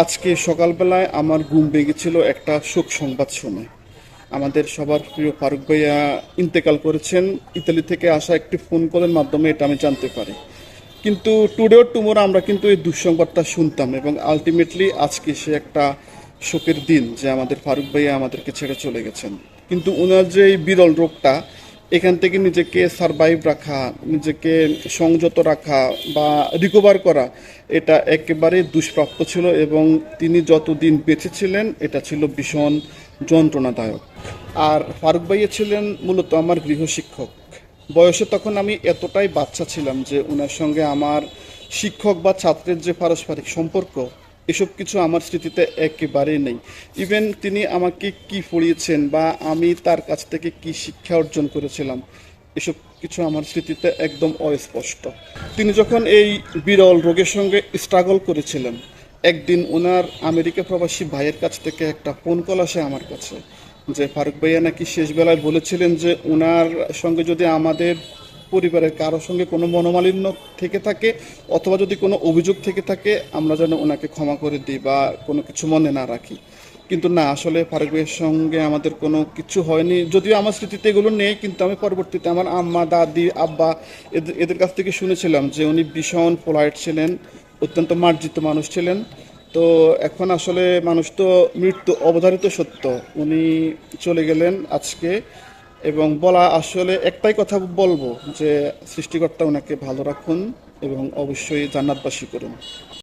আজকে সকালবেলায় আমার ঘুম ভেঙেছিল একটা শোক সংবাদ শুনে। আমাদের সবার প্রিয় ফারুক ভাইয়া ইন্তেকাল করেছেন। ইতালি থেকে আসা একটি ফোন কলের মাধ্যমে এটা আমি জানতে পারি। কিন্তু টুডে অর টুমোরো আমরা কিন্তু এই দুঃসংবাদটা শুনতাম, এবং আলটিমেটলি আজকে সে একটা শোকের দিন যে আমাদের ফারুক ভাইয়া আমাদেরকে ছেড়ে চলে গেছেন। কিন্তু ওনার যে এই বিরল রোগটা, এখান থেকে নিজেকে সারভাইভ রাখা, নিজেকে সংযত রাখা বা রিকভার করা, এটা একেবারে দুষ্প্রাপ্য ছিল, এবং তিনি যতদিন বেঁচে ছিলেন এটা ছিল ভীষণ যন্ত্রণাদায়ক। আর ফারুক ভাইয়া ছিলেন মূলত আমার গৃহশিক্ষক। বয়সে তখন আমি এতটাই বাচ্চা ছিলাম যে ওনার সঙ্গে আমার শিক্ষক বা ছাত্রের যে পারস্পরিক সম্পর্ক, এসব কিছু আমার স্মৃতিতে একেবারেই নেই। ইভেন তিনি আমাকে কি পড়িয়েছেন বা আমি তার কাছ থেকে কি শিক্ষা অর্জন করেছিলাম, এসব কিছু আমার স্মৃতিতে একদম অস্পষ্ট। তিনি যখন এই বিরল রোগের সঙ্গে স্ট্রাগল করেছিলেন, একদিন ওনার আমেরিকা প্রবাসী ভাইয়ের কাছ থেকে একটা ফোন কল আসে আমার কাছে, যে ফারুক ভাইয়া নাকি শেষ বেলায় বলেছিলেন যে ওনার সঙ্গে যদি আমাদের পরিবারের কারোর সঙ্গে কোনো মনোমালিন্য থেকে থাকে অথবা যদি কোনো অভিযোগ থেকে থাকে, আমরা যেন ওনাকে ক্ষমা করে দিই বা কোনো কিছু মনে না রাখি। কিন্তু না, আসলে ফারুক ভাইয়ের সঙ্গে আমাদের কোনো কিছু হয়নি, যদিও আমার স্মৃতিতে এগুলো নেই। কিন্তু আমি পরবর্তীতে আমার আম্মা, দাদি, আব্বা এদের কাছ থেকে শুনেছিলাম যে উনি ভীষণ পোলাইট ছিলেন, অত্যন্ত মার্জিত মানুষ ছিলেন। তো এখন আসলে মানুষ তো মৃত্যু অবধারিত সত্য, উনি চলে গেলেন আজকে। এবং বলা আসলে একটাই কথা বলবো, যে সৃষ্টিকর্তা ওনাকে ভালো রাখুন এবং অবশ্যই জান্নাতবাসী করুন।